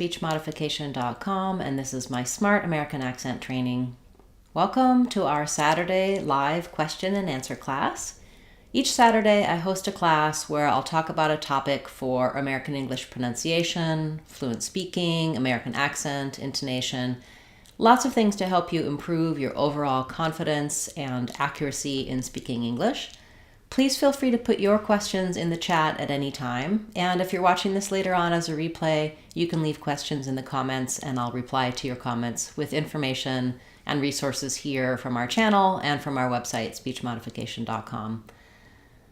speechmodification.com, and this is my Smart American Accent training. Welcome to our Saturday live question and answer class. Each Saturday I host a class where I'll talk about a topic for American English pronunciation, fluent speaking, American accent, intonation, lots of things to help you improve your overall confidence and accuracy in speaking English. Please feel free to put your questions in the chat at any time. And if you're watching this later on as a replay, you can leave questions in the comments and I'll reply to your comments with information and resources here from our channel and from our website, speechmodification.com.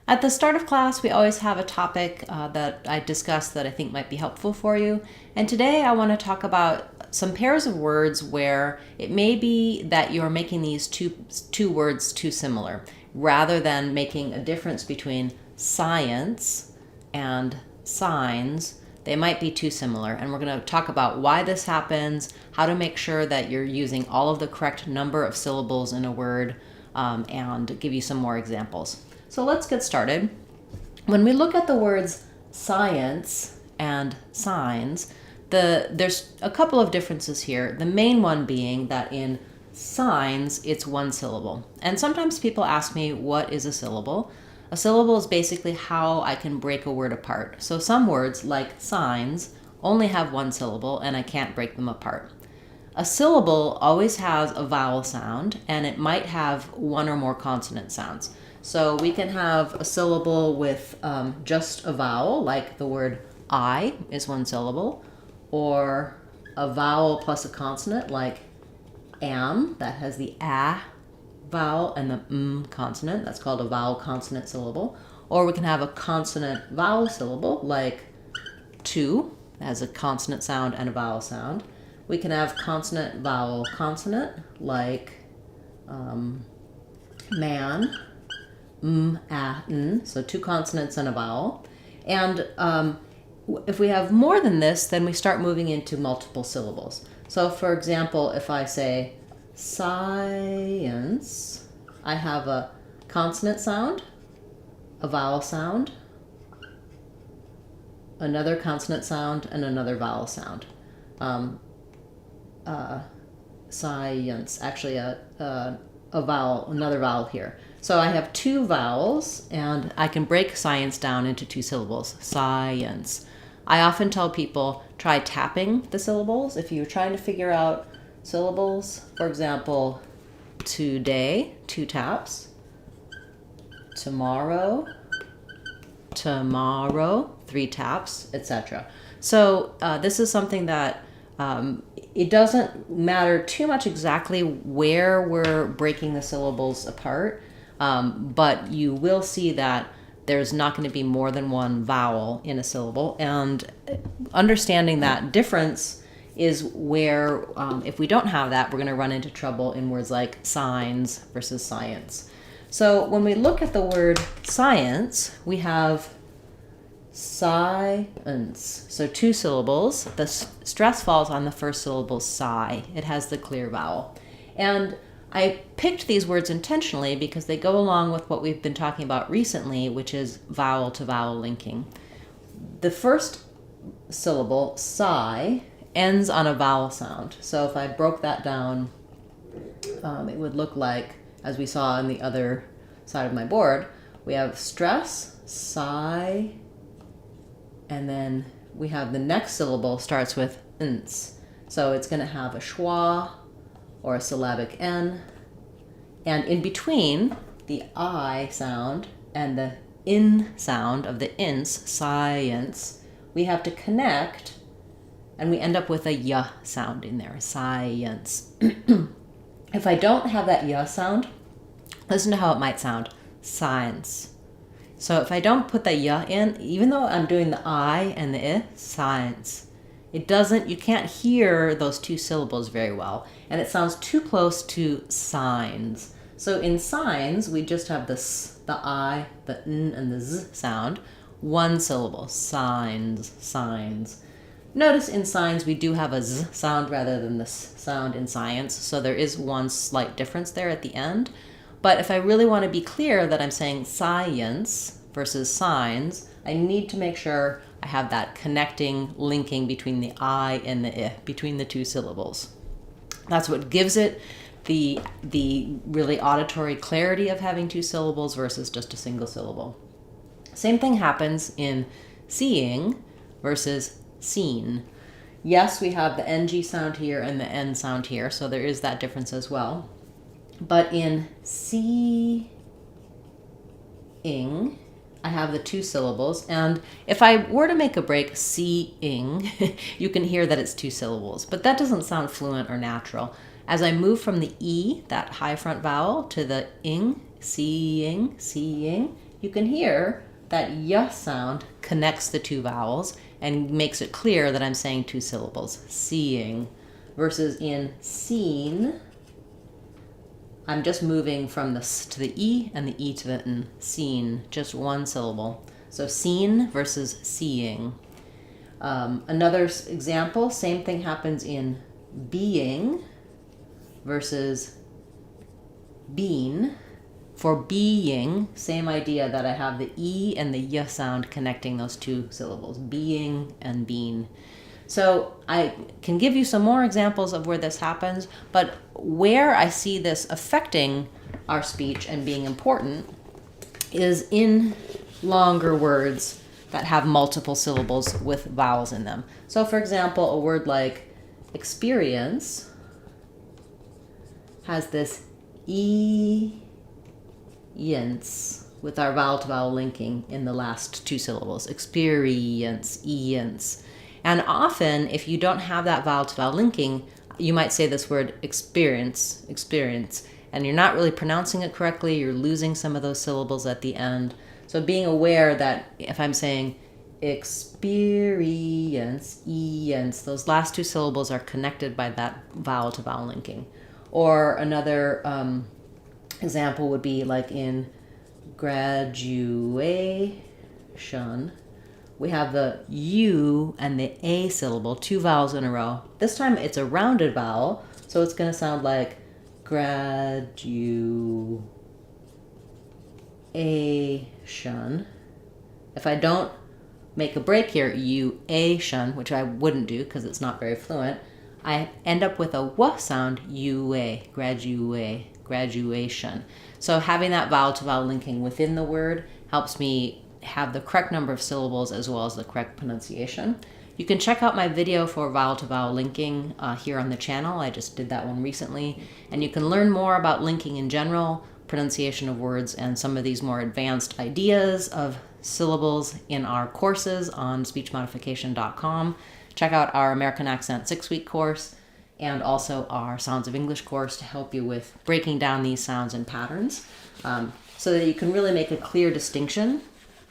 At the start of class, we always have a topic that I discuss that I think might be helpful for you. And today I want to talk about some pairs of words where it may be that you're making these two words too similar, rather than making a difference between science and signs. They might be too similar, and we're going to talk about why this happens, how to make sure that you're using all of the correct number of syllables in a word, and give you some more examples. So let's get started. When we look at the words science and signs, there's a couple of differences here. The main one being that in signs, it's one syllable. And sometimes people ask me, what is a syllable? A syllable is basically how I can break a word apart. So some words, like signs, only have one syllable and I can't break them apart. A syllable always has a vowel sound and it might have one or more consonant sounds. So we can have a syllable with just a vowel, like the word I is one syllable, or a vowel plus a consonant, like am, that has the a vowel and the consonant. That's called a vowel consonant syllable. Or we can have a consonant vowel syllable, like to, that has a consonant sound and a vowel sound. We can have consonant vowel consonant, like man, n, so two consonants and a vowel. And if we have more than this, then we start moving into multiple syllables. So for example, if I say science, I have a consonant sound, a vowel sound, another consonant sound, and another vowel sound. Science, actually a vowel, another vowel here. So I have two vowels and I can break science down into two syllables, science. I often tell people, try tapping the syllables. If you're trying to figure out syllables, for example, today, 2 taps, tomorrow, 3 taps, etc. So this is something that it doesn't matter too much exactly where we're breaking the syllables apart, but you will see that there's not going to be more than one vowel in a syllable. And understanding that difference is where, if we don't have that, we're going to run into trouble in words like signs versus science. So when we look at the word science, we have science. So 2 syllables. The stress falls on the first syllable, sigh. It has the clear vowel. And I picked these words intentionally because they go along with what we've been talking about recently, which is vowel-to-vowel linking. The first syllable, sigh, ends on a vowel sound. So if I broke that down, it would look like, as we saw on the other side of my board, we have stress, sigh, and then we have the next syllable starts with ns. So it's going to have a schwa or a syllabic N. And in between the I sound and the in sound of the ins, science, we have to connect and we end up with a y sound in there, science. If I don't have that y sound, listen to how it might sound, science. So if I don't put the y in, even though I'm doing the I and the I, science, you can't hear those 2 syllables very well, and it sounds too close to signs. So in signs, we just have the s, the I, the n, and the z sound, 1 syllable, signs, signs. Notice in signs we do have a z sound rather than the s sound in science, so there is one slight difference there at the end. But if I really want to be clear that I'm saying science versus signs, I need to make sure I have that connecting, linking between the I and the I, between the two syllables. That's what gives it the really auditory clarity of having two syllables versus just a single syllable. Same thing happens in seeing versus seen. Yes, we have the NG sound here and the N sound here, so there is that difference as well. But in seeing, I have the two syllables, and if I were to make a break, seeing, you can hear that it's two syllables, but that doesn't sound fluent or natural. As I move from the E, that high front vowel, to the ing, seeing, you can hear that y sound connects the two vowels and makes it clear that I'm saying two syllables, seeing, versus in seen, I'm just moving from the S to the E and the E to the N, seen, just one syllable. So seen versus seeing. Another example, same thing happens in being versus been. For being, same idea that I have the E and the Y sound connecting those two syllables, being and been. So I can give you some more examples of where this happens, but where I see this affecting our speech and being important is in longer words that have multiple syllables with vowels in them. So for example, a word like experience has this E-yence with our vowel-to-vowel linking in the last two syllables. Experience, E-yence. And often, if you don't have that vowel-to-vowel linking, you might say this word experience, and you're not really pronouncing it correctly. You're losing some of those syllables at the end. So being aware that if I'm saying experience, E-yence, those last two syllables are connected by that vowel-to-vowel linking. Or another example would be like in graduation, we have the U and the A syllable, two vowels in a row. This time it's a rounded vowel, so it's going to sound like graduation. If I don't make a break here, U-A-shun, which I wouldn't do because it's not very fluent, I end up with a W sound, UA, graduation. So having that vowel-to-vowel linking within the word helps me have the correct number of syllables as well as the correct pronunciation. You can check out my video for vowel-to-vowel linking here on the channel. I just did that one recently. And you can learn more about linking in general, pronunciation of words, and some of these more advanced ideas of syllables in our courses on speechmodification.com. Check out our American Accent 6-week course and also our Sounds of English course to help you with breaking down these sounds and patterns so that you can really make a clear distinction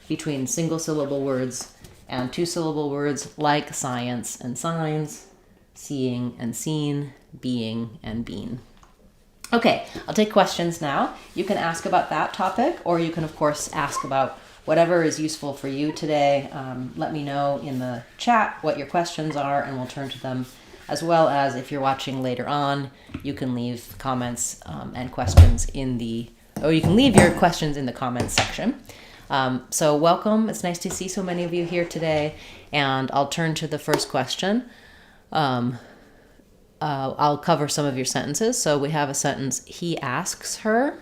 between single-syllable words and two-syllable words like science and signs, seeing and seen, being and been. Okay, I'll take questions now. You can ask about that topic, or you can, of course, ask about whatever is useful for you today. Let me know in the chat what your questions are, and we'll turn to them. As well as if you're watching later on, you can leave comments and questions you can leave your questions in the comments section. So welcome. It's nice to see so many of you here today. And I'll turn to the first question. I'll cover some of your sentences. So we have a sentence, he asks her.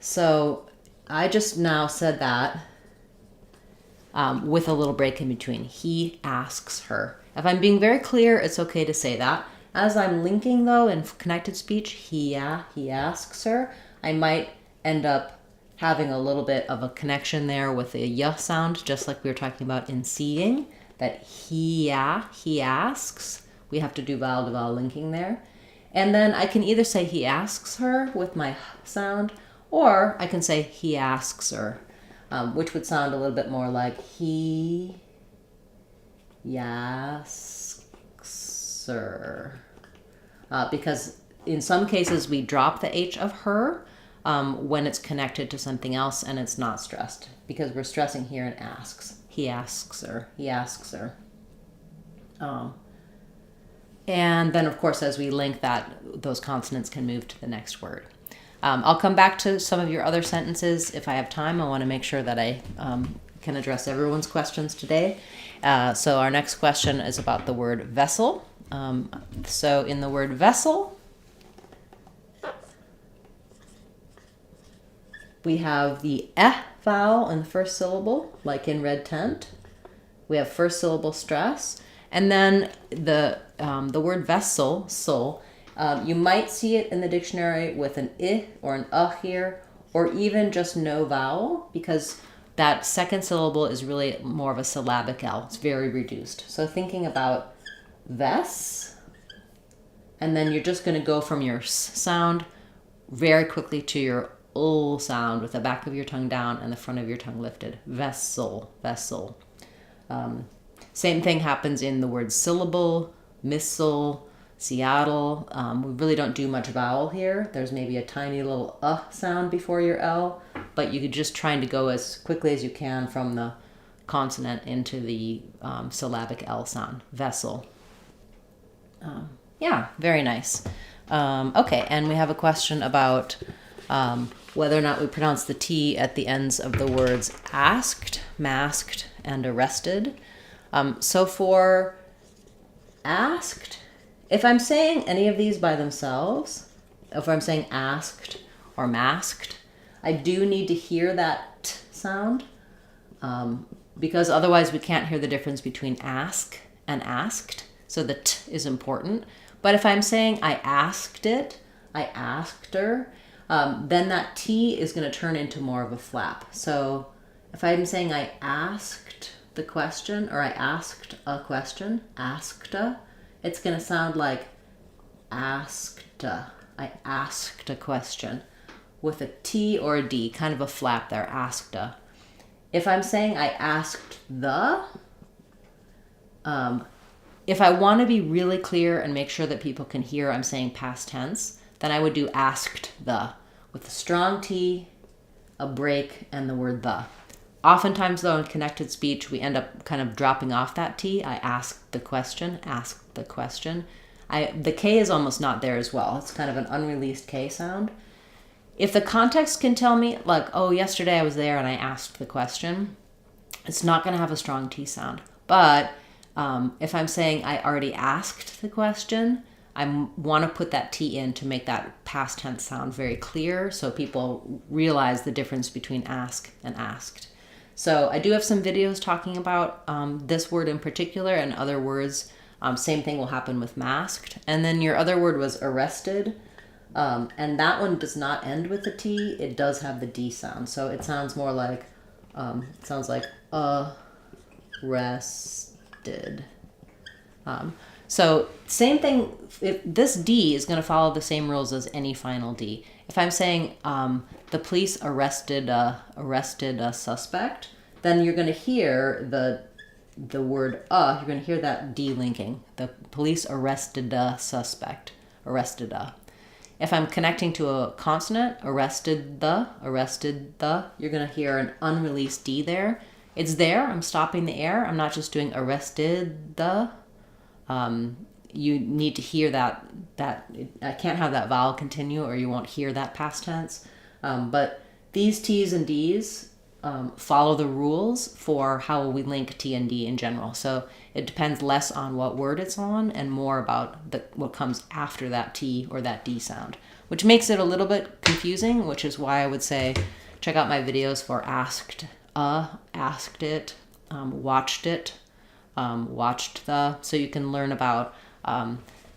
So I just now said that with a little break in between. He asks her. If I'm being very clear, it's okay to say that. As I'm linking, though, in connected speech, he asks her, I might end up having a little bit of a connection there with a y sound, just like we were talking about in seeing, that he asks. We have to do vowel-to-vowel linking there. And then I can either say he asks her with my sound, or I can say he asks her, which would sound a little bit more like he asks her. Because in some cases we drop the H of her when it's connected to something else and it's not stressed, because we're stressing here in asks. He asks her. He asks her. And then, of course, as we link that, those consonants can move to the next word. I'll come back to some of your other sentences if I have time. I want to make sure that I can address everyone's questions today. So our next question is about the word vessel. So in the word vessel, we have the eh vowel in the first syllable, like in red tent. We have first syllable stress. And then the word vessel, soul, you might see it in the dictionary with an I or an here, or even just no vowel, because that second syllable is really more of a syllabic L. It's very reduced. So thinking about ves, and then you're just going to go from your s sound very quickly to your ul sound with the back of your tongue down and the front of your tongue lifted. Vessel, vessel. Same thing happens in the word syllable, missile, Seattle. We really don't do much vowel here. There's maybe a tiny little sound before your L, but you're just trying to go as quickly as you can from the consonant into the syllabic L sound. Vessel. Yeah, very nice. Okay, and we have a question about whether or not we pronounce the T at the ends of the words asked, masked, and arrested. So for asked, if I'm saying any of these by themselves, if I'm saying asked or masked, I do need to hear that t sound, because otherwise we can't hear the difference between ask and asked. So the t is important. But if I'm saying I asked it, I asked her, then that T is going to turn into more of a flap. So if I'm saying I asked the question, or I asked a question, asked-a, it's going to sound like asked-a. I asked a question with a T or a D, kind of a flap there, asked-a. If I'm saying I asked the, if I want to be really clear and make sure that people can hear I'm saying past tense, then I would do asked the with a strong T, a break, and the word the. Oftentimes, though, in connected speech, we end up kind of dropping off that T. I asked the question, asked the question. The K is almost not there as well. It's kind of an unreleased K sound. If the context can tell me, like, oh, yesterday I was there and I asked the question, it's not going to have a strong T sound. But if I'm saying I already asked the question, I want to put that T in to make that past tense sound very clear so people realize the difference between ask and asked. So I do have some videos talking about this word in particular and other words. Same thing will happen with masked. And then your other word was arrested. And that one does not end with the T. It does have the D sound. So it sounds more like, it sounds like arrested. So same thing, if this D is going to follow the same rules as any final D. If I'm saying the police arrested a suspect, then you're going to hear the word you're going to hear that D linking. The police arrested a suspect, arrested a. If I'm connecting to a consonant, arrested the, you're going to hear an unreleased D there. It's there, I'm stopping the air. I'm not just doing arrested the. You need to hear that I can't have that vowel continue or you won't hear that past tense. But these T's and D's follow the rules for how we link T and D in general. So it depends less on what word it's on and more about what comes after that T or that D sound, which makes it a little bit confusing, which is why I would say check out my videos for asked it, watched it, watched the, so you can learn about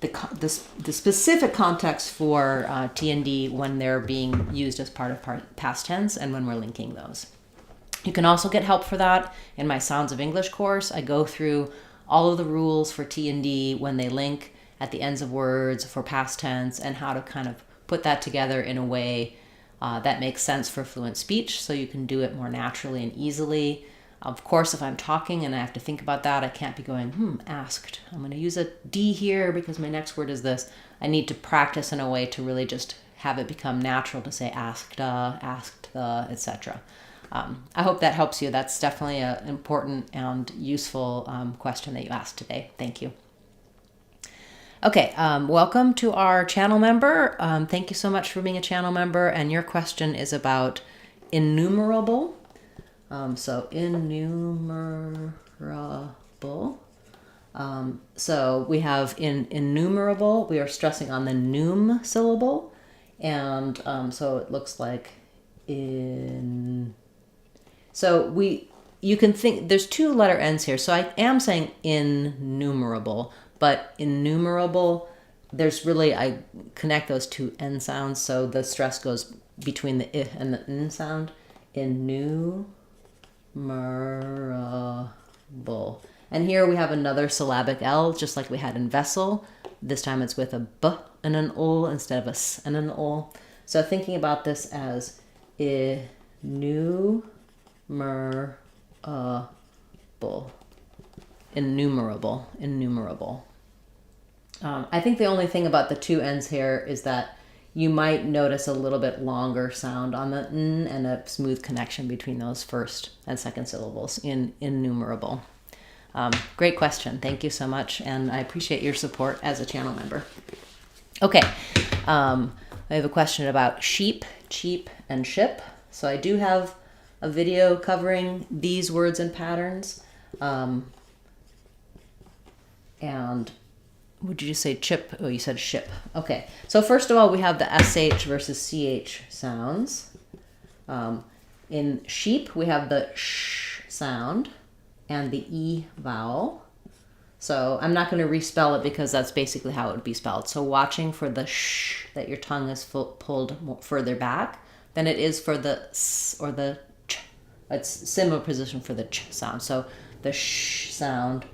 the specific context for T and D when they're being used as part of past tense and when we're linking those. You can also get help for that in my Sounds of English course. I go through all of the rules for T and D when they link at the ends of words for past tense and how to kind of put that together in a way that makes sense for fluent speech so you can do it more naturally and easily. Of course, if I'm talking and I have to think about that, I can't be going, asked. I'm going to use a D here because my next word is this. I need to practice in a way to really just have it become natural to say asked the, etc. I hope that helps you. That's definitely an important and useful question that you asked today. Thank you. Okay, welcome to our channel member. Thank you so much for being a channel member. And your question is about innumerable. So innumerable. So we have in innumerable, we are stressing on the noum syllable. And so it looks like so you can think there's two letter ends here. So I am saying innumerable, but innumerable, I connect those two N sounds. So the stress goes between the I and the N sound. Innumerable. And here we have another syllabic L, just like we had in vessel. This time it's with a B and an O instead of a S and an O. So thinking about this as innumerable. I think the only thing about the two N's here is that you might notice a little bit longer sound on the N and a smooth connection between those first and second syllables in innumerable. Great question. Thank you so much. And I appreciate your support as a channel member. Okay. I have a question about sheep, cheap, and ship. So I do have a video covering these words and patterns. And would you say chip? Oh, you said ship. Okay. So first of all, we have the SH versus CH sounds. In sheep, we have the sh sound and the E vowel. So I'm not going to respell it because that's basically how it would be spelled. So watching for the sh, that your tongue is pulled further back than it is for the s or the ch. It's similar position for the ch sound. So the sh sound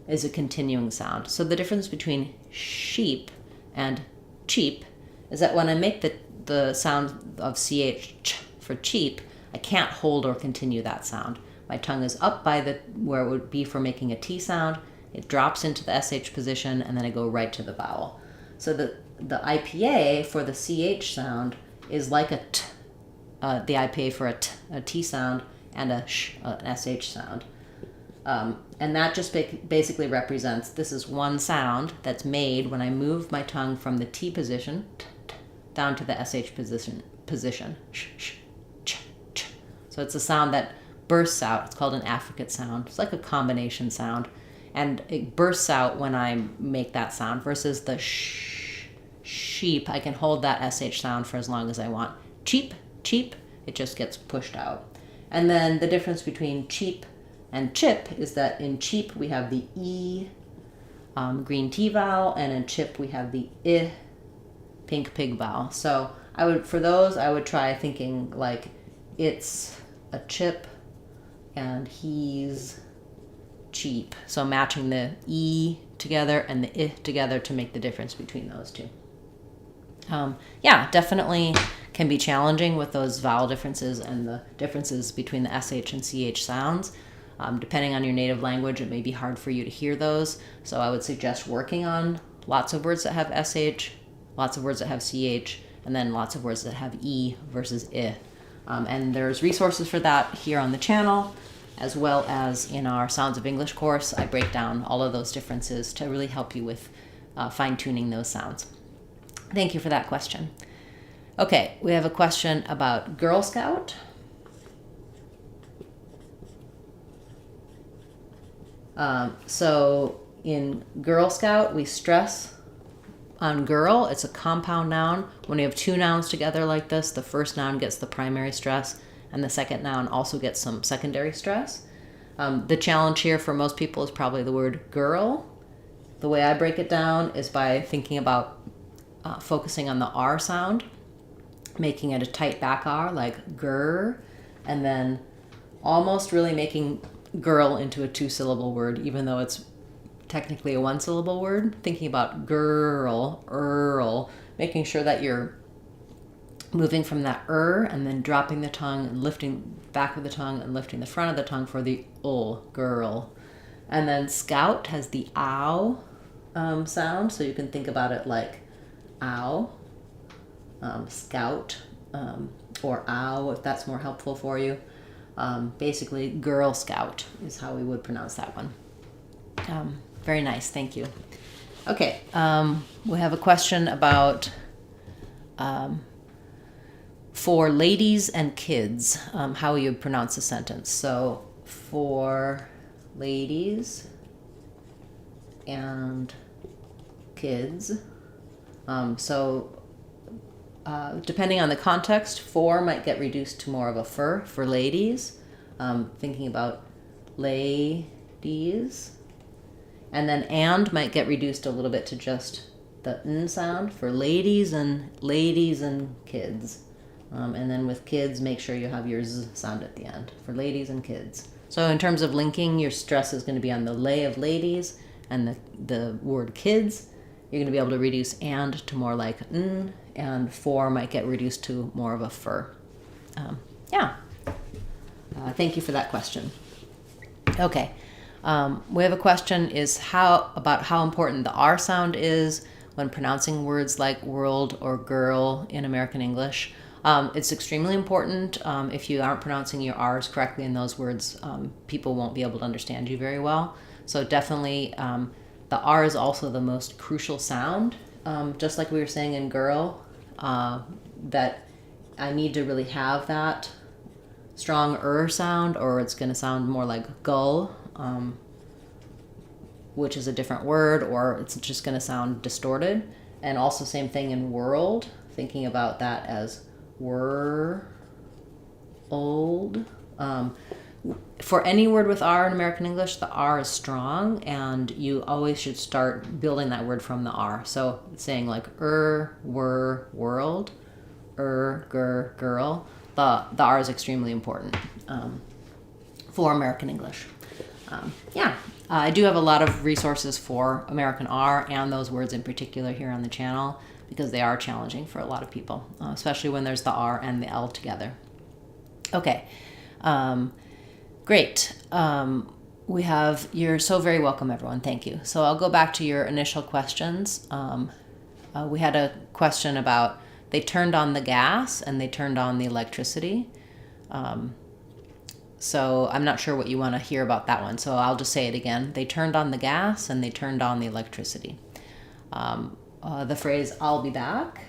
is a continuing sound. So the difference between sheep and cheap is that when I make the sound of ch for cheap, I can't hold or continue that sound. My tongue is up by where it would be for making a T sound. It drops into the SH position, and then I go right to the vowel. So the IPA for the CH sound is like a T, the IPA for a T sound and an SH sound. And that just basically represents this is one sound that's made when I move my tongue from the T position down to the SH position. So it's a sound that bursts out. It's called an affricate sound. It's like a combination sound. And it bursts out when I make that sound versus the sheep. I can hold that SH sound for as long as I want. Cheep, cheep, it just gets pushed out. And then the difference between cheep and chip is that in cheep we have the E green T vowel, and in chip we have the I pink pig vowel. So I would try thinking like it's a chip and he's cheap. So matching the E together and the I together to make the difference between those two. Yeah, definitely can be challenging with those vowel differences and the differences between the SH and CH sounds. Depending on your native language, it may be hard for you to hear those. So I would suggest working on lots of words that have SH, lots of words that have CH, and then lots of words that have E versus I. And there's resources for that here on the channel, as well as in our Sounds of English course. I break down all of those differences to really help you with fine-tuning those sounds. Thank you for that question. Okay, we have a question about Girl Scout. So in Girl Scout, we stress on girl. It's a compound noun. When you have two nouns together like this, the first noun gets the primary stress, and the second noun also gets some secondary stress. The challenge here for most people is probably the word girl. The way I break it down is by thinking about focusing on the R sound, making it a tight back R like gur, and then almost really making girl into a two-syllable word, even though it's technically a one-syllable word. Thinking about girl, earl, making sure that you're moving from that and then dropping the tongue and lifting back of the tongue and lifting the front of the tongue for the girl. And then scout has the ow sound, so you can think about it like ow, scout, or ow if that's more helpful for you. Basically, Girl Scout is how we would pronounce that one. Very nice, thank you. Okay, we have a question about For ladies and kids, how you pronounce the sentence. So for ladies and kids. Depending on the context, for might get reduced to more of a for ladies. Thinking about ladies. And then and might get reduced a little bit to just the n sound for ladies and kids. And then with kids, make sure you have your z sound at the end for ladies and kids. So in terms of linking, your stress is going to be on the lay of ladies and the word kids. You're going to be able to reduce and to more like n, and for might get reduced to more of a fur. Thank you for that question. Okay, we have a question is about how important the R sound is when pronouncing words like world or girl in American English. It's extremely important. If you aren't pronouncing your R's correctly in those words, people won't be able to understand you very well. So definitely the R is also the most crucial sound. Just like we were saying in girl, that I need to really have that strong sound, or it's going to sound more like gull, which is a different word, or it's just going to sound distorted. And also same thing in world, thinking about that as were, old. For any word with R in American English, the R is strong, and you always should start building that word from the R. So saying like were, world, girl, the R is extremely important for American English. I do have a lot of resources for American R and those words in particular here on the channel, because they are challenging for a lot of people, especially when there's the R and the L together. Okay, great. You're so very welcome, everyone. Thank you. So I'll go back to your initial questions. We had a question about they turned on the gas and they turned on the electricity. So I'm not sure what you want to hear about that one. So I'll just say it again. They turned on the gas and they turned on the electricity. The phrase, I'll be back.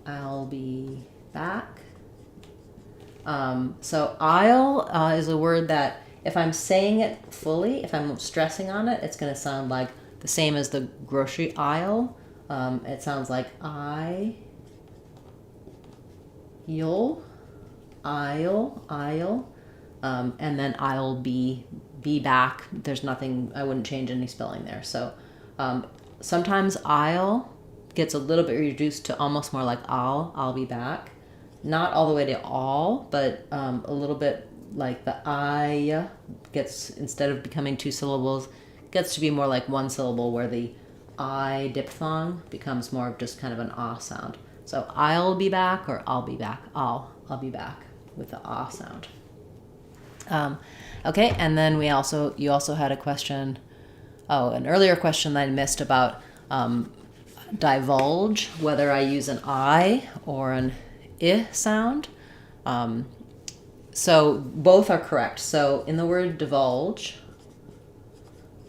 I'll be back. So I'll is a word that if I'm saying it fully, if I'm stressing on it, it's going to sound like the same as the grocery aisle. It sounds like you'll, I'll, and then I'll be back. There's nothing, I wouldn't change any spelling there. So sometimes I'll gets a little bit reduced to almost more like I'll be back. Not all the way to all, but a little bit like the I gets, instead of becoming two syllables, gets to be more like one syllable, where the I diphthong becomes more of just kind of an ah sound. So I'll be back, or I'll be back. I'll be back with the ah sound. Okay, and then you also had a question, an earlier question that I missed about divulge, whether I use an I or an I sound. So both are correct. So in the word divulge,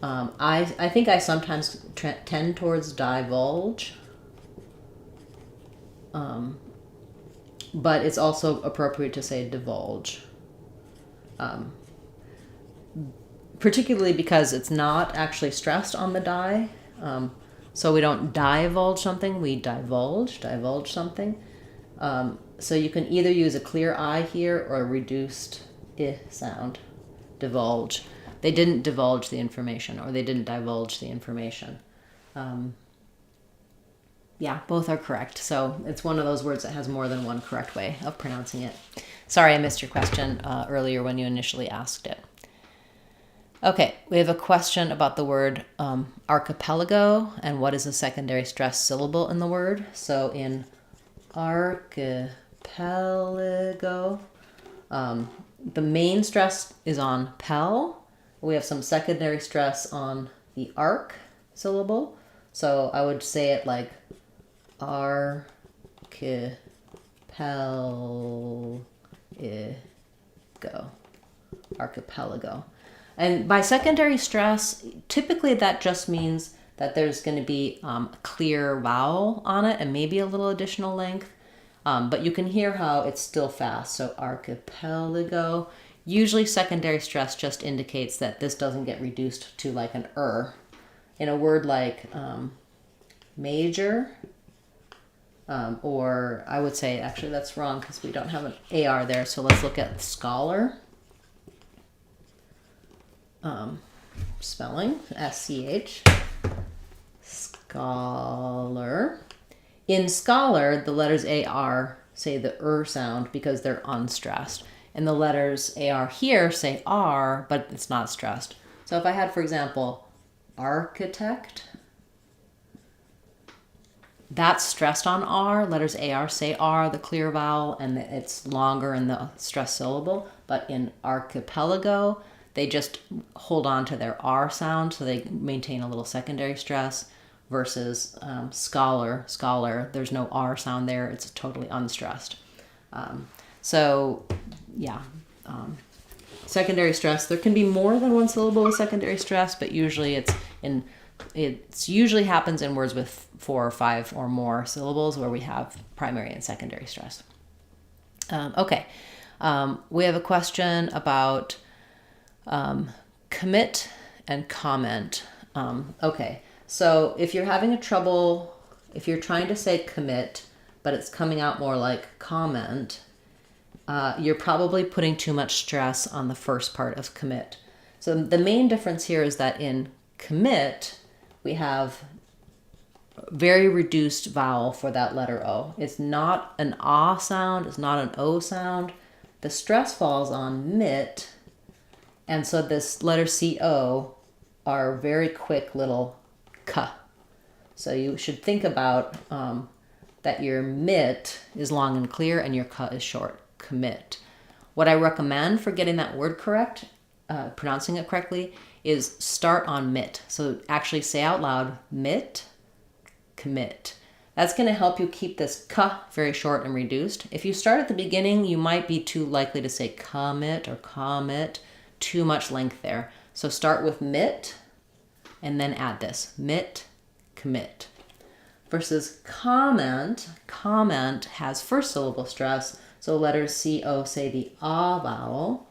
I think I sometimes tend towards divulge, but it's also appropriate to say divulge, particularly because it's not actually stressed on the die. So we don't divulge something, we divulge something. So you can either use a clear I here or a reduced I sound, divulge. They didn't divulge the information, or they didn't divulge the information. Both are correct. So it's one of those words that has more than one correct way of pronouncing it. Sorry, I missed your question earlier when you initially asked it. Okay, we have a question about the word archipelago and what is a secondary stress syllable in the word. So in archipelago, the main stress is on pel. We have some secondary stress on the arch syllable. So I would say it like archipelago. And by secondary stress, typically that just means that there's going to be a clear vowel on it and maybe a little additional length. But you can hear how it's still fast. So archipelago. Usually secondary stress just indicates that this doesn't get reduced to like an In a word like major, or I would say, actually that's wrong because we don't have an AR there. So let's look at scholar. Spelling, SCH, scholar. In scholar, the letters AR say the sound because they're unstressed. And the letters AR here say R, but it's not stressed. So if I had, for example, architect, that's stressed on R. Letters AR say R, the clear vowel, and it's longer in the stressed syllable. But in archipelago, they just hold on to their R sound, so they maintain a little secondary stress, versus scholar, there's no R sound there. It's totally unstressed. Secondary stress, there can be more than one syllable with secondary stress, but usually it usually happens in words with 4 or 5 or more syllables where we have primary and secondary stress. We have a question about commit and comment. So if you're having if you're trying to say commit, but it's coming out more like comment, you're probably putting too much stress on the first part of commit. So the main difference here is that in commit, we have very reduced vowel for that letter O. It's not an ah sound, it's not an O sound. The stress falls on mit, and so this letter CO are very quick little k. So you should think about that your mit is long and clear and your k is short, commit. What I recommend for getting that word correct, pronouncing it correctly, is start on mit. So actually say out loud, mit, commit. That's going to help you keep this k very short and reduced. If you start at the beginning, you might be too likely to say commit or commit, too much length there. So start with mit and then add this, mit, commit. Versus comment, comment has first syllable stress, so letters CO say the ah vowel.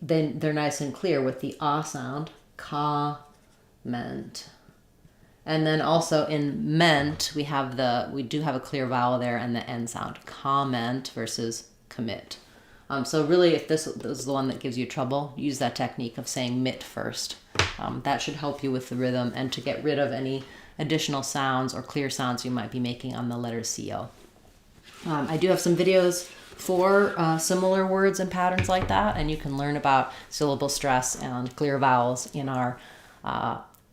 Then they're nice and clear with the ah sound, comment. And then also in ment, we do have a clear vowel there and the N sound, comment versus commit. So really, if this is the one that gives you trouble, use that technique of saying mit first. That should help you with the rhythm and to get rid of any additional sounds or clear sounds you might be making on the letter CO. I do have some videos for similar words and patterns like that, and you can learn about syllable stress and clear vowels in our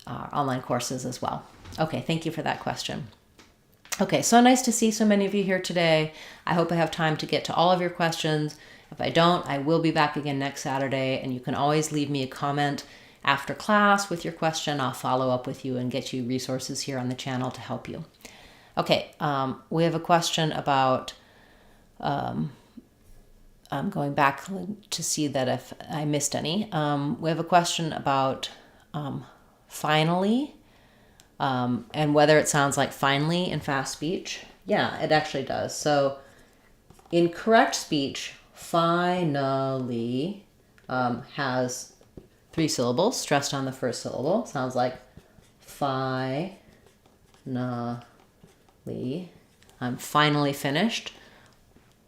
online courses as well. Okay, thank you for that question. Okay, so nice to see so many of you here today. I hope I have time to get to all of your questions. If I don't, I will be back again next Saturday, and you can always leave me a comment after class with your question. I'll follow up with you and get you resources here on the channel to help you. Okay, we have a question about, I'm going back to see that if I missed any. We have a question about finally, and whether it sounds like finally in fast speech. Yeah, it actually does. So in correct speech, finally has 3 syllables stressed on the first syllable. Sounds like finally. I'm finally finished.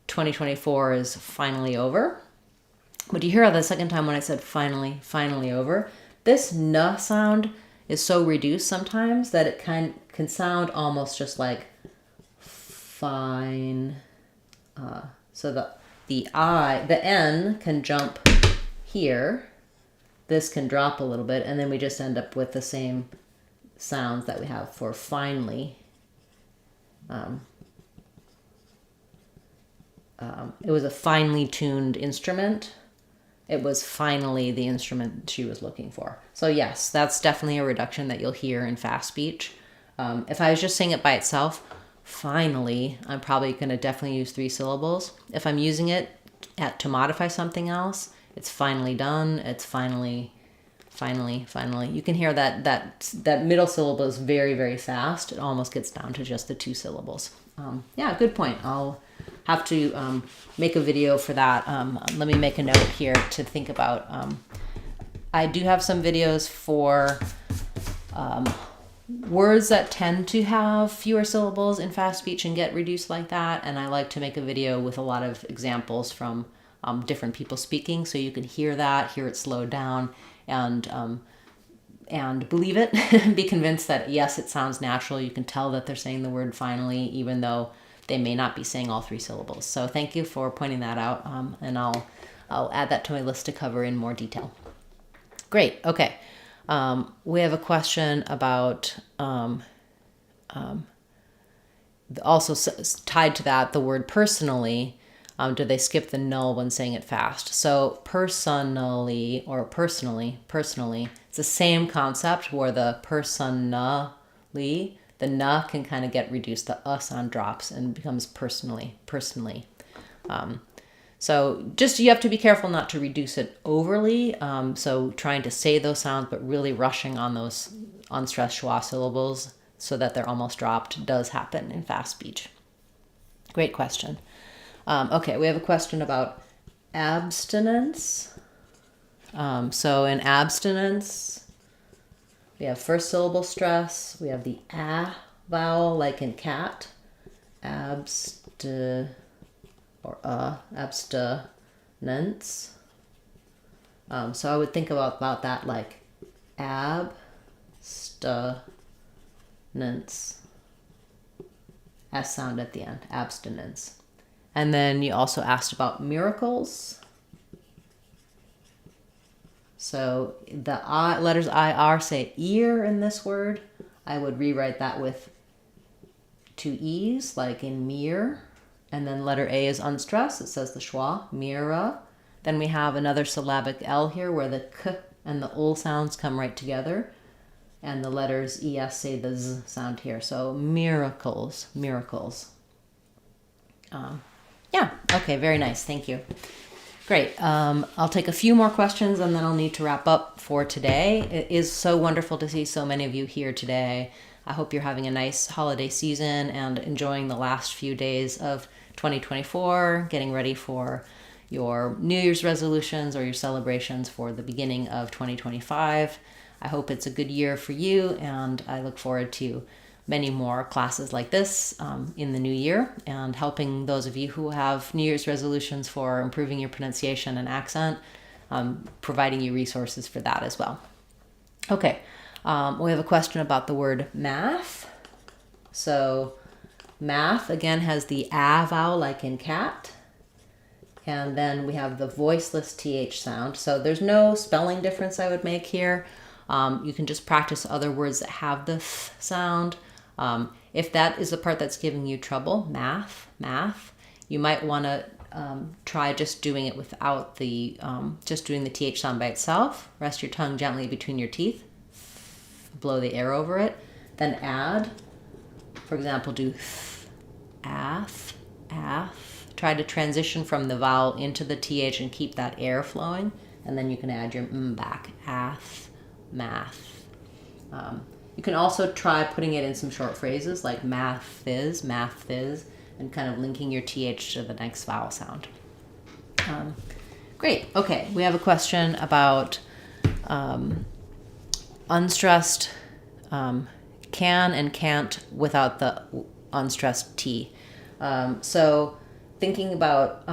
2024 is finally over. But you hear how the second time when I said finally, finally over, this n sound is so reduced sometimes that it can sound almost just like fine. So the N can jump here. This can drop a little bit, and then we just end up with the same sounds that we have for finally. It was a finely tuned instrument. It was finally the instrument she was looking for. So yes, that's definitely a reduction that you'll hear in fast speech. If I was just saying it by itself, finally, I'm probably going to definitely use 3 syllables. If I'm using it to modify something else, it's finally done, it's finally Finally. You can hear that middle syllable is very, very fast. It almost gets down to just the 2 syllables. Yeah, good point. I'll have to make a video for that. Let me make a note here to think about. I do have some videos for words that tend to have fewer syllables in fast speech and get reduced like that. And I like to make a video with a lot of examples from different people speaking, so you can hear it slowed down, and believe it, be convinced that yes, it sounds natural. You can tell that they're saying the word finally, even though they may not be saying all 3 syllables. So thank you for pointing that out, and I'll add that to my list to cover in more detail. Great. Okay. We have a question about also tied to that, the word personally. Do they skip the null when saying it fast? So personally or personally, it's the same concept where the personally, the na can kind of get reduced, the sound drops and becomes personally. So just you have to be careful not to reduce it overly. So trying to say those sounds, but really rushing on those unstressed schwa syllables so that they're almost dropped does happen in fast speech. Great question. Okay, we have a question about abstinence. So in abstinence, we have first syllable stress. We have the a vowel, like in cat. Abstinence. So I would think about that like abstinence. S sound at the end, abstinence. And then you also asked about miracles. So the letters IR say ear in this word. I would rewrite that with 2 E's, like in mir. And then letter A is unstressed. It says the schwa, mira. Then we have another syllabic L here where the k and the ul sounds come right together. And the letters ES say the z sound here. So miracles. Yeah, okay, very nice. Thank you. Great. I'll take a few more questions and then I'll need to wrap up for today. It is so wonderful to see so many of you here today. I hope you're having a nice holiday season and enjoying the last few days of 2024, getting ready for your New Year's resolutions or your celebrations for the beginning of 2025. I hope it's a good year for you, and I look forward to many more classes like this in the new year, and helping those of you who have New Year's resolutions for improving your pronunciation and accent, providing you resources for that as well. Okay, we have a question about the word math. So math, again, has the a vowel like in cat. And then we have the voiceless TH sound. So there's no spelling difference I would make here. You can just practice other words that have the th sound. If that is the part that's giving you trouble, math, you might want to try just doing it without the, just doing the TH sound by itself. Rest your tongue gently between your teeth. Blow the air over it. Then add. For example, do th, ath. Try to transition from the vowel into the TH and keep that air flowing. And then you can add your back. Ath, math. You can also try putting it in some short phrases like math is, and kind of linking your TH to the next vowel sound. Great. Okay, we have a question about unstressed can and can't without the unstressed T. So thinking about,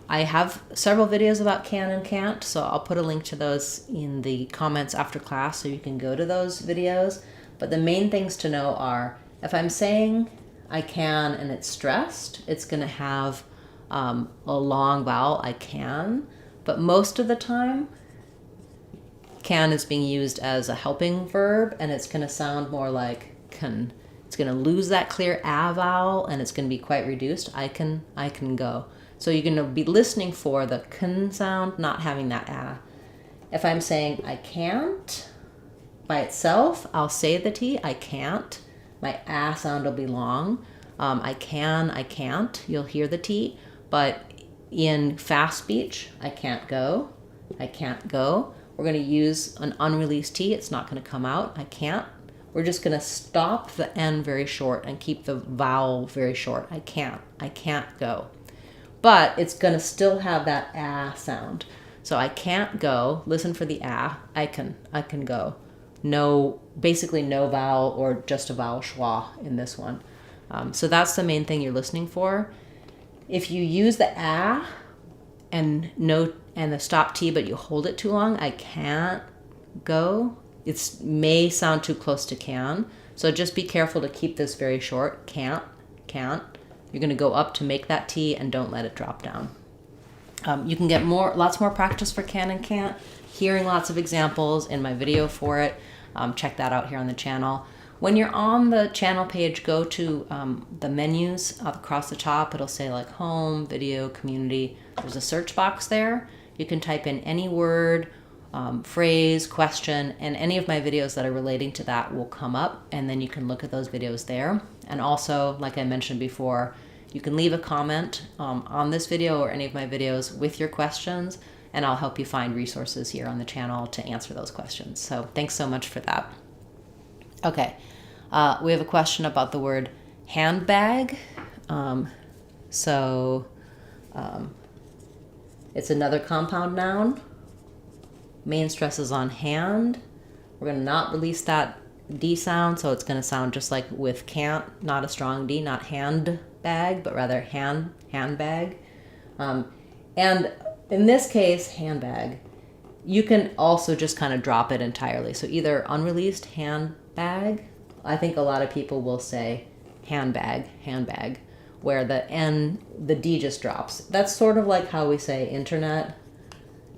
I have several videos about can and can't, so I'll put a link to those in the comments after class so you can go to those videos. But the main things to know are, if I'm saying I can and it's stressed, it's going to have a long vowel, I can. But most of the time, can is being used as a helping verb, and it's going to sound more like can. It's going to lose that clear a vowel, and it's going to be quite reduced. I can go. So you're going to be listening for the can sound, not having that a. If I'm saying I can't, by itself, I'll say the T, I can't. My a sound will be long. I can, I can't. You'll hear the T. But in fast speech, I can't go. we're going to use an unreleased T. It's not going to come out. I can't. We're just going to stop the N very short and keep the vowel very short. I can't go. But it's going to still have that ah sound. So I can't go. Listen for the ah. I can go. No, basically no vowel or just a vowel schwa in this one. So that's the main thing you're listening for. If you use the ah and the stop T, but you hold it too long, I can't go. It may sound too close to can. So just be careful to keep this very short. Can't. You're going to go up to make that T and don't let it drop down. You can get lots more practice for can and can't. Hearing lots of examples in my video for it. Check that out here on the channel. When you're on the channel page, go to the menus across the top. It'll say like home, video, community. There's a search box there. You can type in any word, phrase, question, and any of my videos that are relating to that will come up, and then you can look at those videos there. And also, like I mentioned before, you can leave a comment on this video or any of my videos with your questions, and I'll help you find resources here on the channel to answer those questions. So thanks so much for that. Okay, we have a question about the word handbag. It's another compound noun. Main stress is on hand. We're going to not release that D sound, so it's going to sound just like with can't, not a strong D, not handbag, but rather handbag. And in this case, handbag, you can also just kind of drop it entirely. So either unreleased, handbag. I think a lot of people will say handbag, where the D just drops. That's sort of like how we say internet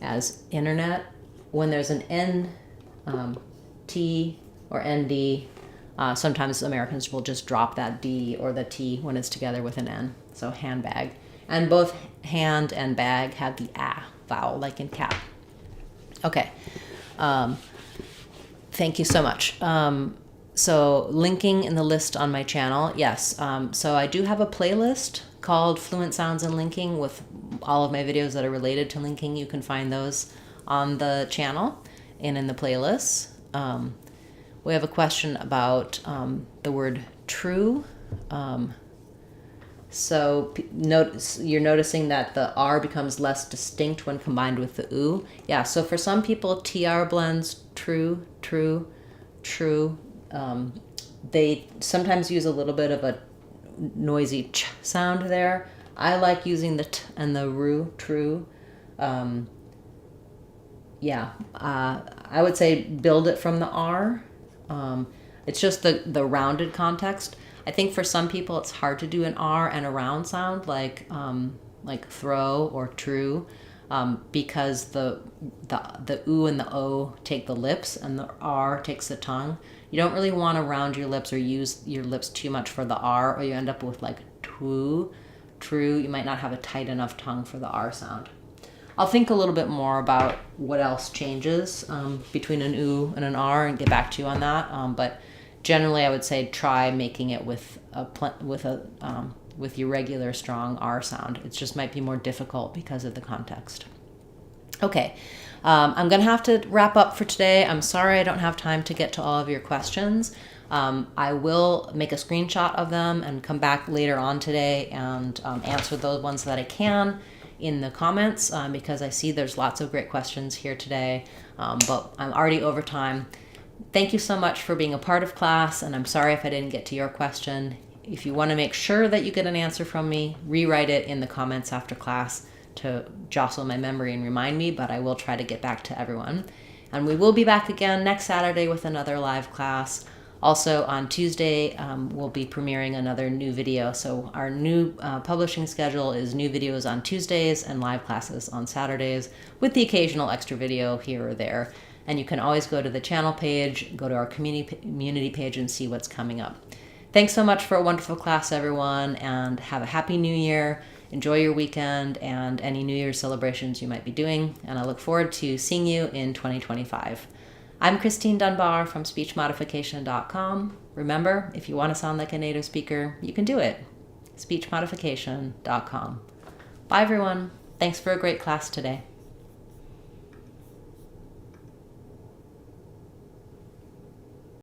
as internet. When there's an N, T or ND, sometimes Americans will just drop that D or the T when it's together with an N. So handbag. And both hand and bag have the ah vowel, like in cat. Okay. Thank you so much. So linking in the list on my channel, yes. So I do have a playlist called Fluent Sounds and Linking with all of my videos that are related to linking. You can find those on the channel and in the playlists. We have a question about the word true. So you're noticing that the R becomes less distinct when combined with the oo. Yeah, so for some people, TR blends true. They sometimes use a little bit of a noisy ch sound there. I like using the t and the ru, true. I would say build it from the R. It's just the rounded context. I think for some people it's hard to do an R and a round sound like throw or true, because the oo and the o take the lips and the R takes the tongue. You don't really want to round your lips or use your lips too much for the R, or you end up with like true. You might not have a tight enough tongue for the R sound. I'll think a little bit more about what else changes between an oo and an R and get back to you on that. But generally, I would say try making it with your regular strong R sound. It just might be more difficult because of the context. Okay, I'm gonna have to wrap up for today. I'm sorry I don't have time to get to all of your questions. I will make a screenshot of them and come back later on today and answer those ones that I can in the comments, because I see there's lots of great questions here today, but I'm already over time. Thank you so much for being a part of class, and I'm sorry if I didn't get to your question. If you want to make sure that you get an answer from me, rewrite it in the comments after class to jostle my memory and remind me, but I will try to get back to everyone. And we will be back again next Saturday with another live class. Also on Tuesday, we'll be premiering another new video. So our new publishing schedule is new videos on Tuesdays and live classes on Saturdays, with the occasional extra video here or there. And you can always go to the channel page, go to our community page and see what's coming up. Thanks so much for a wonderful class, everyone, and have a happy new year. Enjoy your weekend and any New Year's celebrations you might be doing. And I look forward to seeing you in 2025. I'm Christine Dunbar from speechmodification.com. Remember, if you want to sound like a native speaker, you can do it. speechmodification.com. Bye, everyone. Thanks for a great class today.